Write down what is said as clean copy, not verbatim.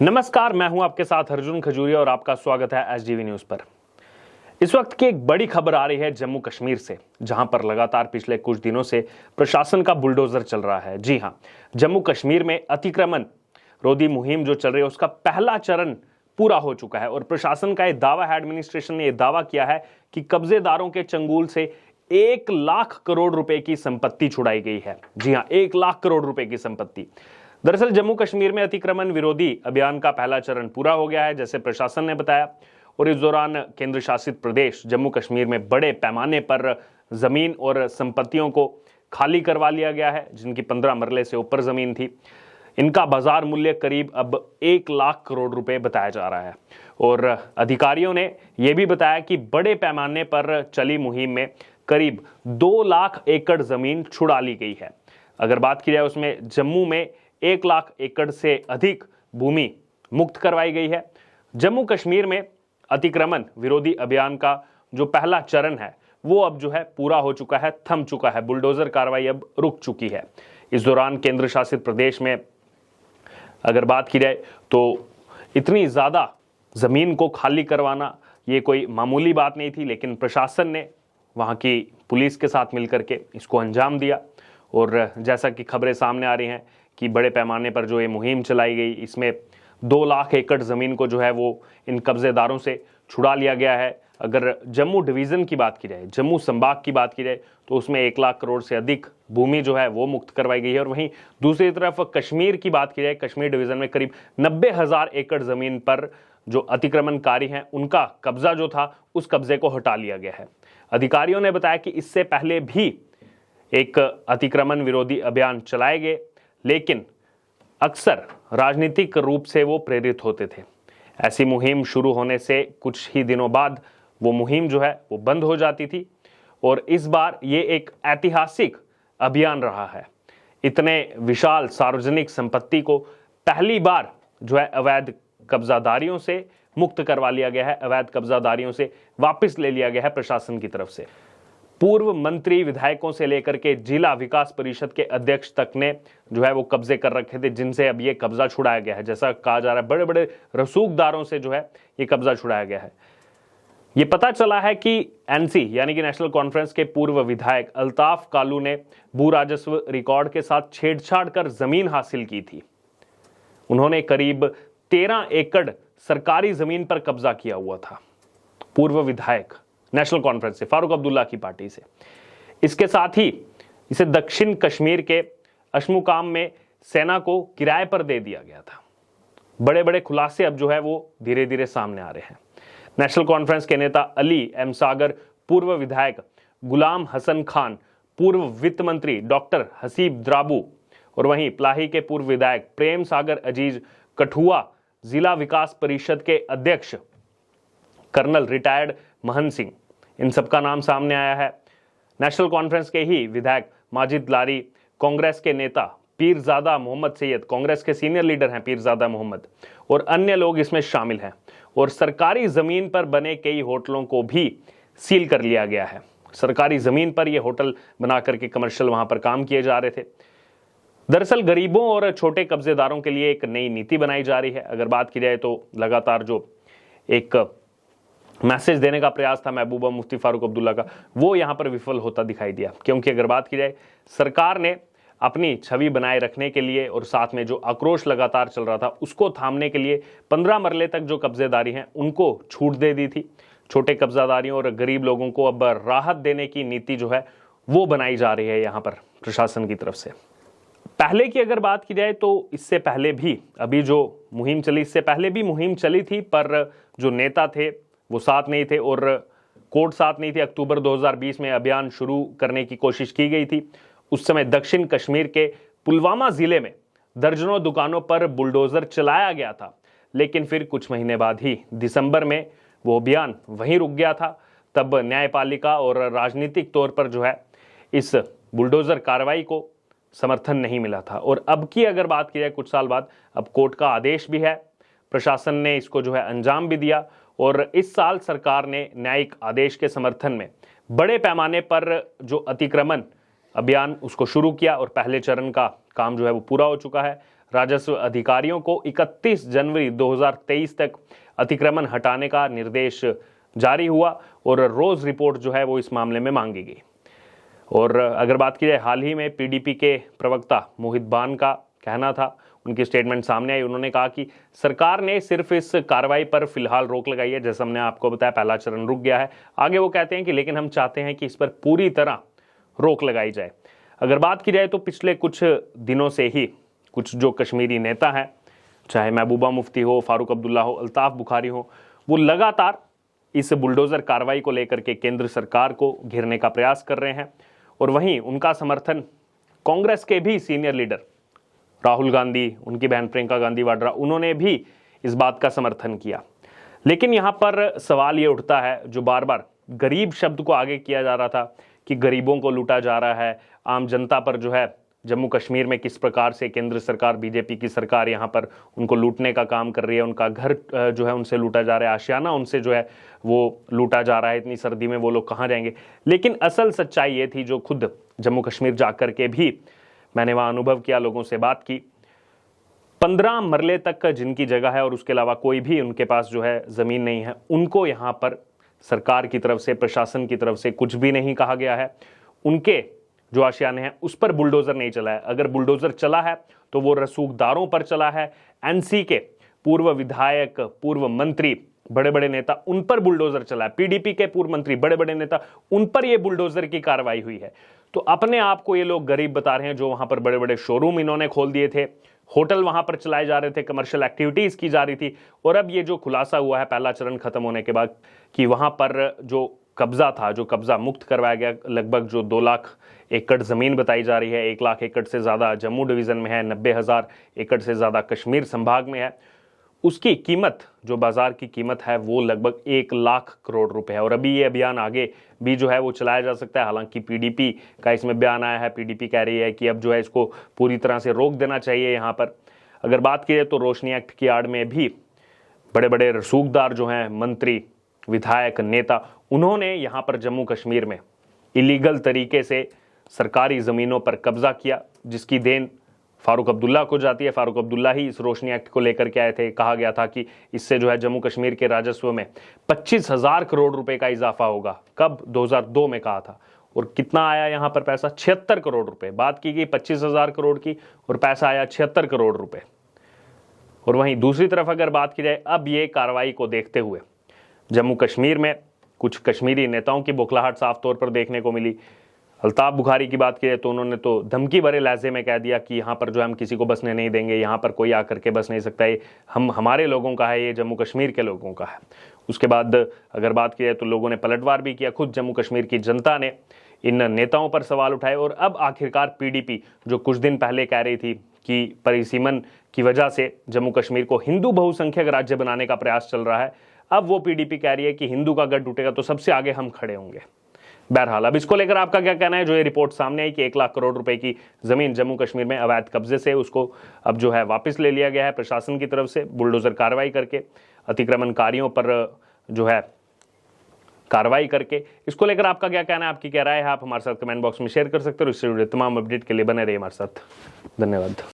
नमस्कार, मैं हूं आपके साथ अर्जुन खजूरिया और आपका स्वागत है एसडीवी न्यूज पर। इस वक्त की एक बड़ी खबर आ रही है जम्मू कश्मीर से, जहां पर लगातार पिछले कुछ दिनों से प्रशासन का बुलडोजर चल रहा है। जी हां, जम्मू कश्मीर में अतिक्रमण रोधी मुहिम जो चल रही है उसका पहला चरण पूरा हो चुका है और प्रशासन का यह दावा है, एडमिनिस्ट्रेशन ने यह दावा किया है कि कब्जेदारों के चंगुल से 1 लाख करोड़ रुपए की संपत्ति छुड़ाई गई है। जी हां, 1 लाख करोड़ रुपए की संपत्ति। दरअसल जम्मू कश्मीर में अतिक्रमण विरोधी अभियान का पहला चरण पूरा हो गया है, जैसे प्रशासन ने बताया, और इस दौरान केंद्र शासित प्रदेश जम्मू कश्मीर में बड़े पैमाने पर जमीन और संपत्तियों को खाली करवा लिया गया है, जिनकी 15 मरले से ऊपर जमीन थी। इनका बाजार मूल्य करीब अब 1 लाख करोड़ रुपए बताया जा रहा है और अधिकारियों ने यह भी बताया कि बड़े पैमाने पर चली मुहिम में करीब 2 लाख एकड़ जमीन छुड़ा ली गई है। अगर बात की जाए उसमें जम्मू में 1 लाख एकड़ से अधिक भूमि मुक्त करवाई गई है। जम्मू कश्मीर में अतिक्रमण विरोधी अभियान का जो पहला चरण है वो अब जो है पूरा हो चुका है, थम चुका है। बुलडोजर कार्रवाई अब रुक चुकी है। इस दौरान केंद्र शासित प्रदेश में अगर बात की जाए तो इतनी ज्यादा जमीन को खाली करवाना ये कोई मामूली बात नहीं थी, लेकिन प्रशासन ने वहां की पुलिस के साथ मिलकर के इसको अंजाम दिया। और जैसा कि खबरें सामने आ रही हैं कि बड़े पैमाने पर जो ये मुहिम चलाई गई, इसमें 2 लाख एकड़ जमीन को जो है वो इन कब्जेदारों से छुड़ा लिया गया है। अगर जम्मू डिवीजन की बात की जाए, जम्मू संभाग की बात की जाए, तो उसमें 1 लाख करोड़ से अधिक भूमि जो है वो मुक्त करवाई गई है। और वहीं दूसरी तरफ कश्मीर की बात की जाए, कश्मीर डिवीजन में करीब 90,000 एकड़ जमीन पर जो अतिक्रमणकारी हैं उनका कब्जा जो था उस कब्जे को हटा लिया गया है। अधिकारियों ने बताया कि इससे पहले भी एक अतिक्रमण विरोधी अभियान चलाए गए, लेकिन अक्सर राजनीतिक रूप से वो प्रेरित होते थे। ऐसी मुहिम शुरू होने से कुछ ही दिनों बाद वो मुहिम जो है वो बंद हो जाती थी और इस बार ये एक ऐतिहासिक अभियान रहा है। इतने विशाल सार्वजनिक संपत्ति को पहली बार जो है अवैध कब्जादारियों से मुक्त करवा लिया गया है, अवैध कब्जादारियों से वापस ले लिया गया है प्रशासन की तरफ से। पूर्व मंत्री विधायकों से लेकर के जिला विकास परिषद के अध्यक्ष तक ने जो है वो कब्जे कर रखे थे, जिनसे अब ये कब्जा छुड़ाया गया है। जैसा कहा जा रहा है, बड़े बड़े रसूखदारों से जो है ये कब्जा छुड़ाया गया है। ये पता चला है कि एनसी यानी कि नेशनल कॉन्फ्रेंस के पूर्व विधायक अल्ताफ कालू ने भू राजस्व रिकॉर्ड के साथ छेड़छाड़ कर जमीन हासिल की थी। उन्होंने करीब 13 एकड़ सरकारी जमीन पर कब्जा किया हुआ था। पूर्व विधायक नेशनल कॉन्फ्रेंस से, फारूक अब्दुल्ला की पार्टी से। इसके साथ ही इसे दक्षिण कश्मीर के अशमुकाम में सेना को किराए पर दे दिया गया था। बड़े बड़े खुलासे अब जो है वो धीरे धीरे सामने आ रहे हैं। नेशनल कॉन्फ्रेंस के नेता अली एम सागर, पूर्व विधायक गुलाम हसन खान, पूर्व वित्त मंत्री डॉक्टर हसीब द्राबू और वहीं प्लाही के पूर्व विधायक प्रेम सागर अजीज, कठुआ जिला विकास परिषद के अध्यक्ष कर्नल रिटायर्ड महन सिंह, इन सबका नाम सामने आया है। नेशनल कॉन्फ्रेंस के ही विधायक माजिद लारी, कांग्रेस के नेता पीरजादा मोहम्मद सैयद, कांग्रेस के सीनियर लीडर हैं पीरजादा मोहम्मद, और अन्य लोग इसमें शामिल हैं। और सरकारी जमीन पर बने कई होटलों को भी सील कर लिया गया है। सरकारी जमीन पर यह होटल बना करके कमर्शियल वहां पर काम किए जा रहे थे। दरअसल गरीबों और छोटे कब्जेदारों के लिए एक नई नीति बनाई जा रही है। अगर बात की जाए तो लगातार जो एक मैसेज देने का प्रयास था महबूबा मुफ्ती फारूक अब्दुल्ला का, वो यहां पर विफल होता दिखाई दिया। क्योंकि अगर बात की जाए, सरकार ने अपनी छवि बनाए रखने के लिए और साथ में जो आक्रोश लगातार चल रहा था उसको थामने के लिए 15 मरले तक जो कब्जेदारी हैं उनको छूट दे दी थी। छोटे कब्जादारियों और गरीब लोगों को अब राहत देने की नीति जो है वो बनाई जा रही है यहां पर प्रशासन की तरफ से। पहले की अगर बात की जाए तो इससे पहले भी अभी जो मुहिम चली, इससे पहले भी मुहिम चली थी, पर जो नेता थे वो साथ नहीं थे और कोर्ट साथ नहीं थे। अक्टूबर 2020 में अभियान शुरू करने की कोशिश की गई थी। उस समय दक्षिण कश्मीर के पुलवामा जिले में दर्जनों दुकानों पर बुलडोजर चलाया गया था, लेकिन फिर कुछ महीने बाद ही दिसंबर में वो अभियान वहीं रुक गया था। तब न्यायपालिका और राजनीतिक तौर पर जो है इस बुलडोजर कार्रवाई को समर्थन नहीं मिला था। और अब की अगर बात की जाए, कुछ साल बाद अब कोर्ट का आदेश भी है, प्रशासन ने इसको जो है अंजाम भी दिया और इस साल सरकार ने न्यायिक आदेश के समर्थन में बड़े पैमाने पर जो अतिक्रमण अभियान उसको शुरू किया और पहले चरण का काम जो है वो पूरा हो चुका है। राजस्व अधिकारियों को 31 जनवरी 2023 तक अतिक्रमण हटाने का निर्देश जारी हुआ और रोज रिपोर्ट जो है वो इस मामले में मांगी गई। और अगर बात की जाए, हाल ही में पीडीपी के प्रवक्ता मोहित बान का कहना था, उनकी स्टेटमेंट सामने आई। उन्होंने कहा कि सरकार ने सिर्फ इस कार्रवाई पर फिलहाल रोक लगाई है, जैसा हमने आपको बताया पहला चरण रुक गया है। आगे वो कहते हैं कि लेकिन हम चाहते हैं कि इस पर पूरी तरह रोक लगाई जाए। अगर बात की जाए तो पिछले कुछ दिनों से ही कुछ जो कश्मीरी नेता हैं, चाहे महबूबा मुफ्ती हो, फारूक अब्दुल्ला हो, अल्ताफ बुखारी हो, वो लगातार इस बुलडोजर कार्रवाई को लेकर के केंद्र सरकार को घेरने का प्रयास कर रहे हैं। और वहीं उनका समर्थन कांग्रेस के भी सीनियर लीडर राहुल गांधी, उनकी बहन प्रियंका गांधी वाड्रा, उन्होंने भी इस बात का समर्थन किया। लेकिन यहां पर सवाल ये उठता है, जो बार बार गरीब शब्द को आगे किया जा रहा था कि गरीबों को लूटा जा रहा है, आम जनता पर जो है जम्मू कश्मीर में किस प्रकार से केंद्र सरकार, बीजेपी की सरकार यहां पर उनको लूटने का काम कर रही है, उनका घर जो है उनसे लूटा जा रहा है, आशियाना उनसे जो है वो लूटा जा रहा है। इतनी सर्दी में वो लोग कहां जाएंगे। लेकिन असल सच्चाई ये थी, जो खुद जम्मू कश्मीर जाकर के भी मैंने वहां अनुभव किया, लोगों से बात की, 15 मरले तक का जिनकी जगह है और उसके अलावा कोई भी उनके पास जो है जमीन नहीं है, उनको यहां पर सरकार की तरफ से, प्रशासन की तरफ से कुछ भी नहीं कहा गया है। उनके जो आशियाने हैं उस पर बुलडोजर नहीं चला है। अगर बुलडोजर चला है तो वो रसूखदारों पर चला है। एनसी के पूर्व विधायक, पूर्व मंत्री, बड़े बड़े नेता, उन पर बुलडोजर चला है। पीडीपी के पूर्व मंत्री, बड़े बड़े नेता, उन पर ये बुलडोजर की कार्रवाई हुई है। तो अपने आप को ये लोग गरीब बता रहे हैं, जो वहां पर बड़े बड़े शोरूम इन्होंने खोल दिए थे, होटल वहां पर चलाए जा रहे थे, कमर्शियल एक्टिविटीज की जा रही थी। और अब ये जो खुलासा हुआ है पहला चरण खत्म होने के बाद कि वहां पर जो कब्जा था, जो कब्जा मुक्त करवाया गया, लगभग जो 2 लाख एकड़ जमीन बताई जा रही है, 1 लाख एकड़ से ज्यादा जम्मू डिवीजन में है, 90,000 एकड़ से ज्यादा कश्मीर संभाग में है, उसकी कीमत, जो बाजार की कीमत है, वो लगभग 1 लाख करोड़ रुपए है। और अभी ये अभियान आगे भी जो है वो चलाया जा सकता है। हालांकि पीडीपी का इसमें बयान आया है, पीडीपी कह रही है कि अब जो है इसको पूरी तरह से रोक देना चाहिए। यहाँ पर अगर बात की जाए तो रोशनी एक्ट की आड़ में भी बड़े बड़े रसूखदार जो हैं, मंत्री, विधायक, नेता, उन्होंने यहाँ पर जम्मू कश्मीर में इलीगल तरीके से सरकारी ज़मीनों पर कब्जा किया, जिसकी देन फारूक अब्दुल्ला को जाती है। फारूक अब्दुल्ला ही इस रोशनी एक्ट को लेकर के आए थे। कहा गया था कि इससे जो है जम्मू कश्मीर के राजस्व में 25,000 करोड़ रुपए का इजाफा होगा। कब? 2002 में कहा था। और कितना आया यहाँ पर पैसा? 76 करोड़ रुपए। बात की गई 25,000 करोड़ की और पैसा आया 76 करोड़ रुपए। और वहीं दूसरी तरफ अगर बात की जाए, अब ये कार्रवाई को देखते हुए जम्मू कश्मीर में कुछ कश्मीरी नेताओं की बौखलाहट साफ तौर पर देखने को मिली। अल्ताफ बुखारी की बात की जाए तो उन्होंने तो धमकी भरे लहजे में कह दिया कि यहाँ पर जो हम किसी को बसने नहीं देंगे, यहाँ पर कोई आकर के बस नहीं सकता, ये हमारे लोगों का है, ये जम्मू कश्मीर के लोगों का है। उसके बाद अगर बात की जाए तो लोगों ने पलटवार भी किया। खुद जम्मू कश्मीर की जनता ने इन नेताओं पर सवाल उठाए। और अब आखिरकार पीडीपी, जो कुछ दिन पहले कह रही थी कि परिसीमन की वजह से जम्मू कश्मीर को हिंदू बहुसंख्यक राज्य बनाने का प्रयास चल रहा है, अब वो पीडीपी कह रही है कि हिंदू का गढ़ टूटेगा तो सबसे आगे हम खड़े होंगे। बहरहाल अब इसको लेकर आपका क्या कहना है? जो ये रिपोर्ट सामने आई कि 1 लाख करोड़ रुपए की जमीन जम्मू कश्मीर में अवैध कब्जे से उसको अब जो है वापस ले लिया गया है प्रशासन की तरफ से, बुलडोजर कार्रवाई करके, अतिक्रमणकारियों पर जो है कार्रवाई करके। इसको लेकर आपका क्या कहना है, आपकी क्या राय है? आप हमारे साथ कमेंट बॉक्स में शेयर कर सकते हो। इससे जुड़े तमाम अपडेट के लिए बने रहिए हमारे साथ। धन्यवाद।